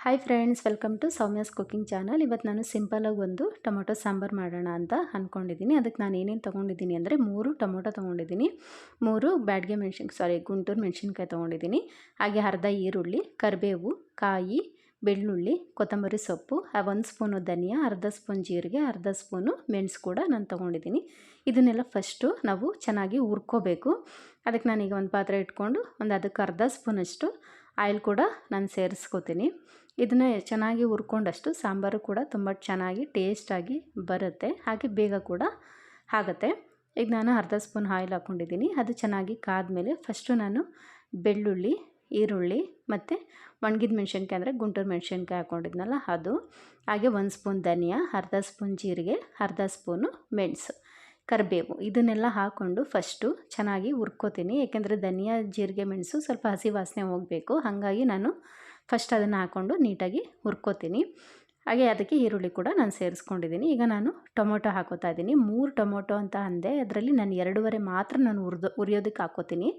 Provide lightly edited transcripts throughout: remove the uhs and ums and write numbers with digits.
Hi friends, welcome to Soumya's cooking channel. ಇವತ್ತು ನಾನು ಸಿಂಪಲಾಗಿ ಒಂದು ಟೊಮೊಟೊ ಸಾಂಬಾರು ಮಾಡೋಣ ಅಂತ ಅಂದ್ಕೊಂಡಿದ್ದೀನಿ. ಅದಕ್ಕೆ ನಾನು ಏನೇನು ತೊಗೊಂಡಿದ್ದೀನಿ ಅಂದರೆ 3 ಟೊಮೊಟೊ ತೊಗೊಂಡಿದ್ದೀನಿ, 3 ಬ್ಯಾಡಗೆ ಗುಂಟೂರು ಮೆಣಸಿನ್ಕಾಯಿ ತೊಗೊಂಡಿದ್ದೀನಿ, ಹಾಗೆ ಅರ್ಧ ಈರುಳ್ಳಿ, ಕರಿಬೇವು, ಕಾಯಿ, ಬೆಳ್ಳುಳ್ಳಿ, ಕೊತ್ತಂಬರಿ ಸೊಪ್ಪು, 1 ಸ್ಪೂನು ಧನಿಯಾ, ಅರ್ಧ ಸ್ಪೂನ್ ಜೀರಿಗೆ, ಅರ್ಧ ಸ್ಪೂನು ಮೆಣಸು ಕೂಡ ನಾನು ತೊಗೊಂಡಿದ್ದೀನಿ. ಇದನ್ನೆಲ್ಲ ಫಸ್ಟು ನಾವು ಚೆನ್ನಾಗಿ ಹುರ್ಕೋಬೇಕು. ಅದಕ್ಕೆ ನಾನೀಗ ಒಂದು ಪಾತ್ರೆ ಇಟ್ಕೊಂಡು ಅದಕ್ಕೆ ಅರ್ಧ ಸ್ಪೂನಷ್ಟು ಆಯಿಲ್ ಕೂಡ ನಾನು ಸೇರಿಸ್ಕೋತೀನಿ. ಇದನ್ನು ಚೆನ್ನಾಗಿ ಹುರ್ಕೊಂಡಷ್ಟು ಸಾಂಬಾರು ಕೂಡ ತುಂಬ ಚೆನ್ನಾಗಿ ಟೇಸ್ಟಾಗಿ ಬರುತ್ತೆ, ಹಾಗೆ ಬೇಗ ಕೂಡ ಆಗುತ್ತೆ. ಈಗ ನಾನು ಅರ್ಧ ಸ್ಪೂನ್ ಆಯಿಲ್ ಹಾಕ್ಕೊಂಡಿದ್ದೀನಿ. ಅದು ಚೆನ್ನಾಗಿ ಕಾದ್ಮೇಲೆ ಫಸ್ಟು ನಾನು ಬೆಳ್ಳುಳ್ಳಿ, ಈರುಳ್ಳಿ ಮತ್ತು ಒಣಗಿದ ಮೆಣಸಿನ್ಕಾಯಿ ಅಂದರೆ ಗುಂಟೂರು ಮೆಣಸಿನ್ಕಾಯಿ ಹಾಕ್ಕೊಂಡಿದ್ನಲ್ಲ ಅದು, ಹಾಗೆ 1 ಸ್ಪೂನ್ ಧನಿಯಾ, ಅರ್ಧ ಸ್ಪೂನ್ ಜೀರಿಗೆ, ಅರ್ಧ ಸ್ಪೂನು ಮೆಣಸು, ಕರಿಬೇವು, ಇದನ್ನೆಲ್ಲ ಹಾಕ್ಕೊಂಡು ಫಸ್ಟು ಚೆನ್ನಾಗಿ ಹುರ್ಕೋತೀನಿ. ಏಕೆಂದರೆ ಧನಿಯಾ, ಜೀರಿಗೆ, ಮೆಣಸು ಸ್ವಲ್ಪ ಹಸಿ ವಾಸನೆ ಹೋಗಬೇಕು, ಹಾಗಾಗಿ ನಾನು ಫಸ್ಟ್ ಅದನ್ನು ಹಾಕ್ಕೊಂಡು ನೀಟಾಗಿ ಹುರ್ಕೋತೀನಿ. ಹಾಗೆ ಅದಕ್ಕೆ ಈರುಳ್ಳಿ ಕೂಡ ನಾನು ಸೇರಿಸ್ಕೊಂಡಿದ್ದೀನಿ. ಈಗ ನಾನು ಟೊಮೊಟೊ ಹಾಕೋತಾ ಇದ್ದೀನಿ. 3 ಟೊಮೊಟೊ ಅಂತ ಅಂದೆ, ಅದರಲ್ಲಿ ನಾನು 2.5 ಮಾತ್ರ ನಾನು ಹುರಿಯೋದಕ್ಕೆ ಹಾಕ್ಕೋತೀನಿ.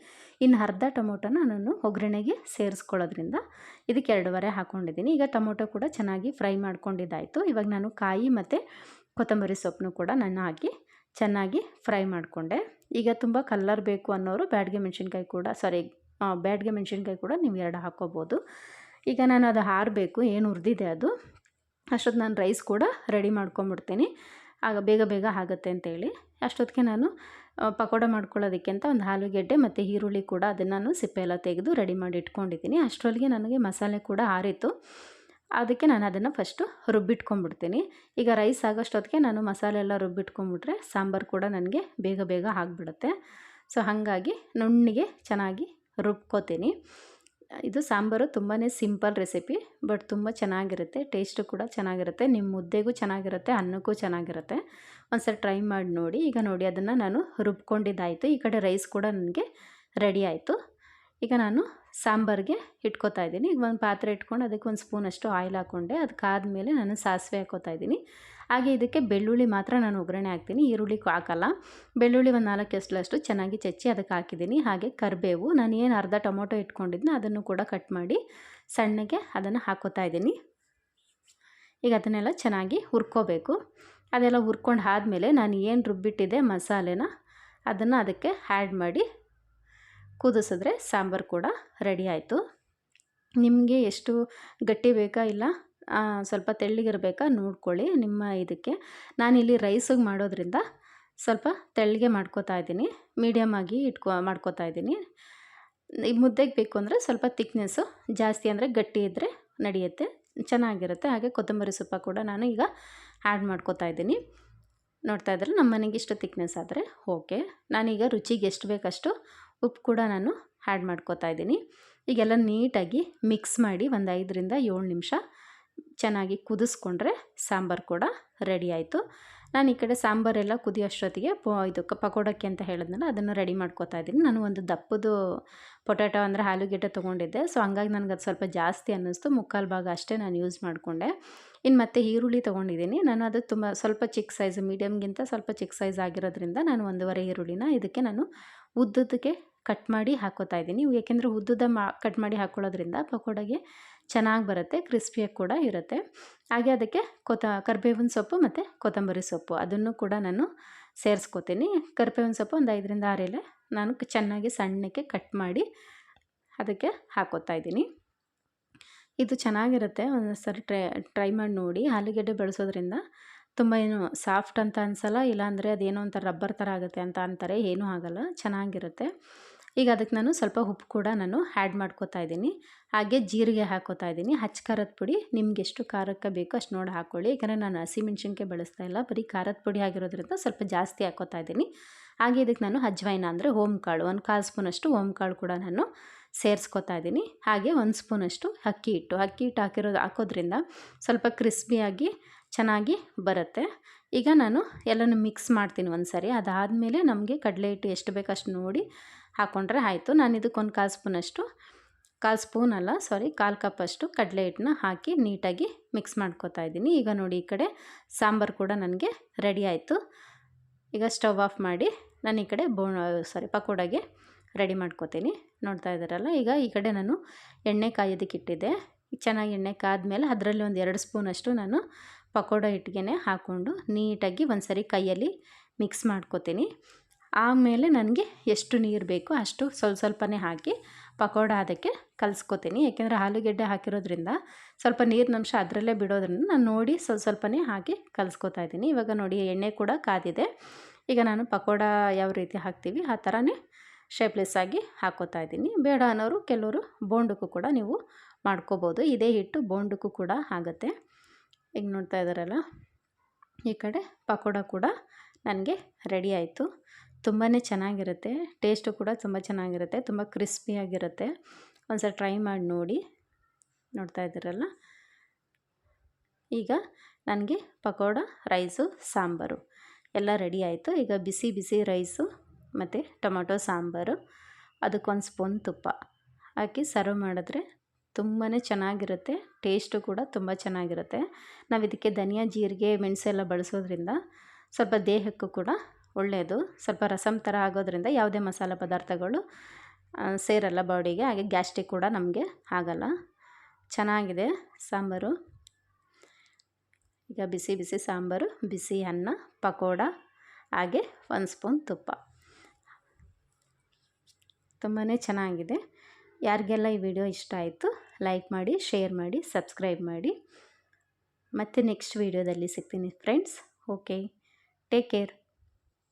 ಇನ್ನು ಅರ್ಧ ಟೊಮೊಟೊನ ನಾನು ಒಗ್ಗರಣೆಗೆ ಸೇರಿಸ್ಕೊಳ್ಳೋದ್ರಿಂದ ಇದಕ್ಕೆ 2.5 ಹಾಕ್ಕೊಂಡಿದ್ದೀನಿ. ಈಗ ಟೊಮೊಟೊ ಕೂಡ ಚೆನ್ನಾಗಿ ಫ್ರೈ ಮಾಡ್ಕೊಂಡಿದ್ದಾಯಿತು. ಇವಾಗ ನಾನು ಕಾಯಿ ಮತ್ತು ಕೊತ್ತಂಬರಿ ಸೊಪ್ಪನ್ನು ಕೂಡ ನಾನು ಹಾಕಿ ಚೆನ್ನಾಗಿ ಫ್ರೈ ಮಾಡಿಕೊಂಡೆ. ಈಗ ತುಂಬ ಕಲ್ಲರ್ ಬೇಕು ಅನ್ನೋರು ಬ್ಯಾಡಗೆ ಮೆಣಸಿನ್ಕಾಯಿ ಕೂಡ ನೀವು 2 ಹಾಕ್ಕೋಬೋದು. ಈಗ ನಾನು ಅದು ಆರಬೇಕು, ಏನು ಹುರಿದಿದೆ ಅದು, ಅಷ್ಟೊತ್ತು ನಾನು ರೈಸ್ ಕೂಡ ರೆಡಿ ಮಾಡ್ಕೊಂಬಿಡ್ತೀನಿ, ಆಗ ಬೇಗ ಬೇಗ ಆಗುತ್ತೆ ಅಂತೇಳಿ. ಅಷ್ಟೊತ್ತಿಗೆ ನಾನು ಪಕೋಡ ಮಾಡ್ಕೊಳ್ಳೋದಕ್ಕೆ ಅಂತ ಒಂದು ಆಲೂಗೆಡ್ಡೆ ಮತ್ತು ಈರುಳ್ಳಿ ಕೂಡ ಅದನ್ನು ನಾನು ಸಿಪ್ಪೆ ಎಲ್ಲ ತೆಗೆದು ರೆಡಿ ಮಾಡಿ ಇಟ್ಕೊಂಡಿದ್ದೀನಿ. ಅಷ್ಟರೊಳಗೆ ನನಗೆ ಮಸಾಲೆ ಕೂಡ ಆರಿತ್ತು, ಅದಕ್ಕೆ ನಾನು ಅದನ್ನು ಫಸ್ಟು ರುಬ್ಬಿಟ್ಕೊಂಡ್ಬಿಡ್ತೀನಿ. ಈಗ ರೈಸ್ ಆಗೋಷ್ಟೊತ್ತಿಗೆ ನಾನು ಮಸಾಲೆ ಎಲ್ಲ ರುಬ್ಬಿಟ್ಕೊಂಡ್ಬಿಟ್ರೆ ಸಾಂಬಾರು ಕೂಡ ನನಗೆ ಬೇಗ ಬೇಗ ಆಗಿಬಿಡುತ್ತೆ. ಸೊ ಹಾಗಾಗಿ ನುಣ್ಣಗೆ ಚೆನ್ನಾಗಿ ರುಬ್ಕೋತೀನಿ. ಇದು ಸಾಂಬಾರು ತುಂಬಾ ಸಿಂಪಲ್ ರೆಸಿಪಿ, ಬಟ್ ತುಂಬ ಚೆನ್ನಾಗಿರುತ್ತೆ, ಟೇಸ್ಟು ಕೂಡ ಚೆನ್ನಾಗಿರುತ್ತೆ, ನಿಮ್ಮ ಮುದ್ದೆಗೂ ಚೆನ್ನಾಗಿರುತ್ತೆ, ಅನ್ನಕ್ಕೂ ಚೆನ್ನಾಗಿರುತ್ತೆ. ಒಂದ್ಸಲ ಟ್ರೈ ಮಾಡಿ ನೋಡಿ. ಈಗ ನೋಡಿ ಅದನ್ನು ನಾನು ರುಬ್ಕೊಂಡಿದ್ದಾಯಿತು. ಈ ಕಡೆ ರೈಸ್ ಕೂಡ ನನಗೆ ರೆಡಿ ಆಯಿತು. ಈಗ ನಾನು ಸಾಂಬಾರಿಗೆ ಇಟ್ಕೋತಾ ಇದ್ದೀನಿ. ಈಗ ಒಂದು ಪಾತ್ರೆ ಇಟ್ಕೊಂಡು ಅದಕ್ಕೆ 1 ಸ್ಪೂನಷ್ಟು ಆಯಿಲ್ ಹಾಕ್ಕೊಂಡೆ. ಅದಕ್ಕಾದಮೇಲೆ ನಾನು ಸಾಸಿವೆ ಹಾಕ್ಕೋತಾ ಇದ್ದೀನಿ. ಹಾಗೆ ಇದಕ್ಕೆ ಬೆಳ್ಳುಳ್ಳಿ ಮಾತ್ರ ನಾನು ಒಗ್ಗರಣೆ ಹಾಕ್ತೀನಿ, ಈರುಳ್ಳಿ ಹಾಕಲ್ಲ. ಬೆಳ್ಳುಳ್ಳಿ ಒಂದು 4 ಎಸಳಷ್ಟು ಚೆನ್ನಾಗಿ ಚಚ್ಚಿ ಅದಕ್ಕೆ ಹಾಕಿದ್ದೀನಿ. ಹಾಗೆ ಕರಿಬೇವು, ನಾನು ಏನು ಅರ್ಧ ಟೊಮೊಟೊ ಇಟ್ಕೊಂಡಿದ್ನ ಅದನ್ನು ಕೂಡ ಕಟ್ ಮಾಡಿ ಸಣ್ಣಗೆ ಅದನ್ನು ಹಾಕ್ಕೋತಾ ಇದ್ದೀನಿ. ಈಗ ಅದನ್ನೆಲ್ಲ ಚೆನ್ನಾಗಿ ಹುರ್ಕೋಬೇಕು. ಅದೆಲ್ಲ ಹುರ್ಕೊಂಡು ಆದಮೇಲೆ ನಾನು ಏನು ರುಬ್ಬಿಟ್ಟಿದ್ದೆ ಮಸಾಲೆನ ಅದನ್ನು ಅದಕ್ಕೆ ಆ್ಯಡ್ ಮಾಡಿ ಕುದಿಸಿದ್ರೆ ಸಾಂಬಾರು ಕೂಡ ರೆಡಿ ಆಯಿತು. ನಿಮಗೆ ಎಷ್ಟು ಗಟ್ಟಿ ಬೇಕಾ ಇಲ್ಲ ಸ್ವಲ್ಪ ತೆಳ್ಳಗಿರಬೇಕಾ ನೋಡ್ಕೊಳ್ಳಿ ನಿಮ್ಮ ಇದಕ್ಕೆ. ನಾನಿಲ್ಲಿ ರೈಸಿಗೆ ಮಾಡೋದ್ರಿಂದ ಸ್ವಲ್ಪ ತೆಳ್ಳಗೆ ಮಾಡ್ಕೋತಾ ಇದ್ದೀನಿ, ಮೀಡಿಯಮ್ ಆಗಿ ಮಾಡ್ಕೋತಾ ಇದ್ದೀನಿ. ಈ ಮುದ್ದೆಗೆ ಬೇಕು ಅಂದರೆ ಸ್ವಲ್ಪ ತಿಕ್ನೆಸ್ಸು ಜಾಸ್ತಿ ಅಂದರೆ ಗಟ್ಟಿ ಇದ್ದರೆ ನಡೆಯುತ್ತೆ, ಚೆನ್ನಾಗಿರುತ್ತೆ. ಹಾಗೆ ಕೊತ್ತಂಬರಿ ಸೊಪ್ಪು ಕೂಡ ನಾನು ಈಗ ಆ್ಯಡ್ ಮಾಡ್ಕೋತಾ ಇದ್ದೀನಿ. ನೋಡ್ತಾ ಇದ್ದರೆ ನಮ್ಮ ಮನೆಗೆ ಇಷ್ಟು ತಿಕ್ನೆಸ್ ಆದರೆ ಓಕೆ. ನಾನೀಗ ರುಚಿಗೆ ಎಷ್ಟು ಬೇಕಷ್ಟು ಉಪ್ಪು ಕೂಡ ನಾನು ಆ್ಯಡ್ ಮಾಡ್ಕೋತಾ ಇದ್ದೀನಿ. ಈಗೆಲ್ಲ ನೀಟಾಗಿ ಮಿಕ್ಸ್ ಮಾಡಿ ಒಂದು 5ರಿಂದ 7 ನಿಮಿಷ ಚೆನ್ನಾಗಿ ಕುದಿಸ್ಕೊಂಡ್ರೆ ಸಾಂಬಾರು ಕೂಡ ರೆಡಿ ಆಯಿತು. ನಾನು ಈ ಕಡೆ ಸಾಂಬಾರೆಲ್ಲ ಕುದಿಯೋಷ್ಟೊತ್ತಿಗೆ ಇದು ಪಕೋಡಕ್ಕೆ ಅಂತ ಹೇಳಿದ್ನಲ್ಲ ಅದನ್ನು ರೆಡಿ ಮಾಡ್ಕೋತಾ ಇದ್ದೀನಿ. ನಾನು ಒಂದು ದಪ್ಪದು ಪೊಟ್ಯಾಟೊ ಅಂದರೆ ಆಲೂಗೆಡ್ಡೆ ತೊಗೊಂಡಿದ್ದೆ, ಸೊ ಹಂಗಾಗಿ ನನಗೆ ಅದು ಸ್ವಲ್ಪ ಜಾಸ್ತಿ ಅನ್ನಿಸ್ತು, 3/4 ಭಾಗ ಅಷ್ಟೇ ನಾನು ಯೂಸ್ ಮಾಡಿಕೊಂಡೆ. ಇನ್ನು ಮತ್ತು ಈರುಳ್ಳಿ ತೊಗೊಂಡಿದ್ದೀನಿ. ನಾನು ಅದು ಸ್ವಲ್ಪ ಚಿಕ್ಕ ಸೈಜ್, ಮೀಡಿಯಮ್ಗಿಂತ ಸ್ವಲ್ಪ ಚಿಕ್ಕ ಸೈಜ್ ಆಗಿರೋದ್ರಿಂದ ನಾನು 1.5 ಈರುಳ್ಳಿನ ಇದಕ್ಕೆ ನಾನು ಉದ್ದುದಕ್ಕೆ ಕಟ್ ಮಾಡಿ ಹಾಕ್ಕೋತಾ ಇದ್ದೀನಿ. ಏಕೆಂದರೆ ಉದ್ದುದ ಕಟ್ ಮಾಡಿ ಹಾಕ್ಕೊಳ್ಳೋದ್ರಿಂದ ಪಕೋಡಗೆ ಚೆನ್ನಾಗಿ ಬರುತ್ತೆ, ಕ್ರಿಸ್ಪಿಯಾಗಿ ಕೂಡ ಇರುತ್ತೆ. ಹಾಗೆ ಅದಕ್ಕೆ ಕರಿಬೇವಿನ ಸೊಪ್ಪು ಮತ್ತು ಕೊತ್ತಂಬರಿ ಸೊಪ್ಪು ಅದನ್ನು ಕೂಡ ನಾನು ಸೇರಿಸ್ಕೋತೀನಿ. ಕರಿಬೇವಿನ ಸೊಪ್ಪು ಒಂದು 5ರಿಂದ 6 ಎಲೆ ನಾನು ಚೆನ್ನಾಗಿ ಸಣ್ಣಕ್ಕೆ ಕಟ್ ಮಾಡಿ ಅದಕ್ಕೆ ಹಾಕ್ಕೋತಾ ಇದ್ದೀನಿ. ಇದು ಚೆನ್ನಾಗಿರುತ್ತೆ, ಒಂದು ಸರಿ ಟ್ರೈ ಮಾಡಿ ನೋಡಿ. ಆಲೂಗೆಡ್ಡೆ ಬಳಸೋದ್ರಿಂದ ತುಂಬ ಏನು ಸಾಫ್ಟ್ ಅಂತ ಅನಿಸಲ್ಲ, ಇಲ್ಲಾಂದರೆ ಅದೇನೋ ಒಂಥರ ರಬ್ಬರ್ ಥರ ಆಗುತ್ತೆ ಅಂತ ಅಂತಾರೆ, ಏನೂ ಆಗೋಲ್ಲ, ಚೆನ್ನಾಗಿರುತ್ತೆ. ಈಗ ಅದಕ್ಕೆ ನಾನು ಸ್ವಲ್ಪ ಉಪ್ಪು ಕೂಡ ನಾನು ಆ್ಯಡ್ ಮಾಡ್ಕೋತಾ ಇದ್ದೀನಿ. ಹಾಗೆ ಜೀರಿಗೆ ಹಾಕ್ಕೋತಾ ಇದ್ದೀನಿ. ಖಾರದ ಪುಡಿ ನಿಮ್ಗೆ ಎಷ್ಟು ಖಾರಕ್ಕೆ ಬೇಕೋ ಅಷ್ಟು ನೋಡಿ ಹಾಕ್ಕೊಳ್ಳಿ. ಯಾಕಂದರೆ ನಾನು ಹಸಿಮೆಣ್ಸಿನ್ಕಾಯಿ ಬಳಸ್ತಾ ಇಲ್ಲ, ಬರೀ ಖಾರದ ಪುಡಿ ಆಗಿರೋದ್ರಿಂದ ಸ್ವಲ್ಪ ಜಾಸ್ತಿ ಹಾಕ್ಕೋತಾ ಇದ್ದೀನಿ. ಹಾಗೆ ಇದಕ್ಕೆ ನಾನು ಅಜ್ವೈನ ಅಂದರೆ ಓಂಕಾಳು 1/4 ಸ್ಪೂನಷ್ಟು ಓಂಕಾಳು ಕೂಡ ನಾನು ಸೇರಿಸ್ಕೋತಾ ಇದ್ದೀನಿ. ಹಾಗೆ 1 ಸ್ಪೂನಷ್ಟು ಅಕ್ಕಿ ಹಿಟ್ಟು ಹಾಕೋದ್ರಿಂದ ಸ್ವಲ್ಪ ಕ್ರಿಸ್ಪಿಯಾಗಿ ಚೆನ್ನಾಗಿ ಬರುತ್ತೆ. ಈಗ ನಾನು ಎಲ್ಲನೂ ಮಿಕ್ಸ್ ಮಾಡ್ತೀನಿ ಒಂದು ಸರಿ. ಅದಾದಮೇಲೆ ನಮಗೆ ಕಡಲೆ ಹಿಟ್ಟು ಎಷ್ಟು ಬೇಕೋ ಅಷ್ಟು ನೋಡಿ ಹಾಕ್ಕೊಂಡ್ರೆ ಆಯಿತು. ನಾನು ಇದಕ್ಕೆ 1/4 ಸ್ಪೂನಷ್ಟು, 1/4 ಕಪ್ಪಷ್ಟು ಕಡಲೆ ಹಿಟ್ಟನ್ನ ಹಾಕಿ ನೀಟಾಗಿ ಮಿಕ್ಸ್ ಮಾಡ್ಕೋತಾ ಇದ್ದೀನಿ. ಈಗ ನೋಡಿ ಈ ಕಡೆ ಸಾಂಬಾರು ಕೂಡ ನನಗೆ ರೆಡಿ ಆಯಿತು. ಈಗ ಸ್ಟವ್ ಆಫ್ ಮಾಡಿ ನಾನು ಈ ಕಡೆ ಪಕೋಡಗೆ ರೆಡಿ ಮಾಡ್ಕೋತೀನಿ. ನೋಡ್ತಾ ಇದ್ದಾರಲ್ಲ, ಈಗ ಈ ಕಡೆ ನಾನು ಎಣ್ಣೆ ಕಾಯೋದಕ್ಕೆ ಇಟ್ಟಿದ್ದೆ. ಚೆನ್ನಾಗಿ ಎಣ್ಣೆ ಕಾದ್ಮೇಲೆ ಅದರಲ್ಲಿ ಒಂದು 2 ಸ್ಪೂನಷ್ಟು ನಾನು ಪಕೋಡ ಹಿಟ್ಟಿಗೆ ಹಾಕ್ಕೊಂಡು ನೀಟಾಗಿ ಒಂದು ಸರಿ ಕೈಯಲ್ಲಿ ಮಿಕ್ಸ್ ಮಾಡ್ಕೊತೀನಿ. ಆಮೇಲೆ ನನಗೆ ಎಷ್ಟು ನೀರು ಬೇಕೋ ಅಷ್ಟು ಸ್ವಲ್ಪನೇ ಹಾಕಿ ಪಕೋಡ ಅದಕ್ಕೆ ಕಲಿಸ್ಕೊತೀನಿ. ಏಕೆಂದರೆ ಆಲೂಗೆಡ್ಡೆ ಹಾಕಿರೋದ್ರಿಂದ ಸ್ವಲ್ಪ ನೀರಿನಂಶ ಅದರಲ್ಲೇ ಬಿಡೋದ್ರಿಂದ ನಾನು ನೋಡಿ ಸ್ವಲ್ಪನೇ ಹಾಕಿ ಕಲಿಸ್ಕೊತಾ ಇದ್ದೀನಿ. ಇವಾಗ ನೋಡಿ ಎಣ್ಣೆ ಕೂಡ ಕಾದಿದೆ. ಈಗ ನಾನು ಪಕೋಡ ಯಾವ ರೀತಿ ಹಾಕ್ತೀವಿ ಆ ಥರನೇ ಶೇಪ್ಲೆಸ್ ಆಗಿ ಹಾಕ್ಕೋತಾ ಇದ್ದೀನಿ. ಬೇಡ ಅನ್ನೋರು ಕೆಲವರು ಬೋಂಡಕ್ಕೂ ಕೂಡ ನೀವು ಮಾಡ್ಕೋಬೋದು. ಇದೇ ಹಿಟ್ಟು ಬೋಂಡಕ್ಕೂ ಕೂಡ ಆಗುತ್ತೆ. ಈಗ ನೋಡ್ತಾ ಇದ್ದಾರಲ್ಲ, ಈ ಕಡೆ ಪಕೋಡ ಕೂಡ ನನಗೆ ರೆಡಿ ಆಯಿತು. ತುಂಬಾ ಚೆನ್ನಾಗಿರುತ್ತೆ, ಟೇಸ್ಟು ಕೂಡ ತುಂಬ ಚೆನ್ನಾಗಿರುತ್ತೆ, ತುಂಬ ಕ್ರಿಸ್ಪಿಯಾಗಿರುತ್ತೆ. ಒಂದ್ಸಲ ಟ್ರೈ ಮಾಡಿ ನೋಡಿ. ನೋಡ್ತಾ ಇದ್ದೀರಲ್ಲ, ಈಗ ನನಗೆ ಪಕೋಡ, ರೈಸು, ಸಾಂಬಾರು ಎಲ್ಲ ರೆಡಿ ಆಯಿತು. ಈಗ ಬಿಸಿ ಬಿಸಿ ರೈಸು ಮತ್ತು ಟೊಮೊಟೊ ಸಾಂಬಾರು, ಅದಕ್ಕೊಂದು ಸ್ಪೂನ್ ತುಪ್ಪ ಹಾಕಿ ಸರ್ವ್ ಮಾಡಿದ್ರೆ ತುಂಬಾ ಚೆನ್ನಾಗಿರುತ್ತೆ. ಟೇಸ್ಟು ಕೂಡ ತುಂಬ ಚೆನ್ನಾಗಿರುತ್ತೆ. ನಾವು ಇದಕ್ಕೆ ಧನಿಯಾ, ಜೀರಿಗೆ, ಮೆಣಸೆಲ್ಲ ಬಳಸೋದ್ರಿಂದ ಸ್ವಲ್ಪ ದೇಹಕ್ಕೂ ಕೂಡ ಒಳ್ಳೆಯದು. ಸ್ವಲ್ಪ ರಸಮ್ ಥರ ಆಗೋದ್ರಿಂದ ಯಾವುದೇ ಮಸಾಲೆ ಪದಾರ್ಥಗಳು ಸೇರಲ್ಲ ಬಾಡಿಗೆ, ಹಾಗೆ ಗ್ಯಾಸ್ಟ್ರಿಕ್ ಕೂಡ ನಮಗೆ ಆಗಲ್ಲ. ಚೆನ್ನಾಗಿದೆ ಸಾಂಬಾರು. ಈಗ ಬಿಸಿ ಬಿಸಿ ಸಾಂಬಾರು, ಬಿಸಿ ಅನ್ನ, ಪಕೋಡ, ಹಾಗೆ 1 ಸ್ಪೂನ್ ತುಪ್ಪ. ತುಂಬಾ ಚೆನ್ನಾಗಿದೆ. ಯಾರಿಗೆಲ್ಲ ಈ ವಿಡಿಯೋ ಇಷ್ಟ ಆಯಿತು ಲೈಕ್ ಮಾಡಿ, ಶೇರ್ ಮಾಡಿ, ಸಬ್ಸ್ಕ್ರೈಬ್ ಮಾಡಿ. ಮತ್ತೆ ನೆಕ್ಸ್ಟ್ ವಿಡಿಯೋದಲ್ಲಿ ಸಿಗ್ತೀನಿ ಫ್ರೆಂಡ್ಸ್. Okay, take care.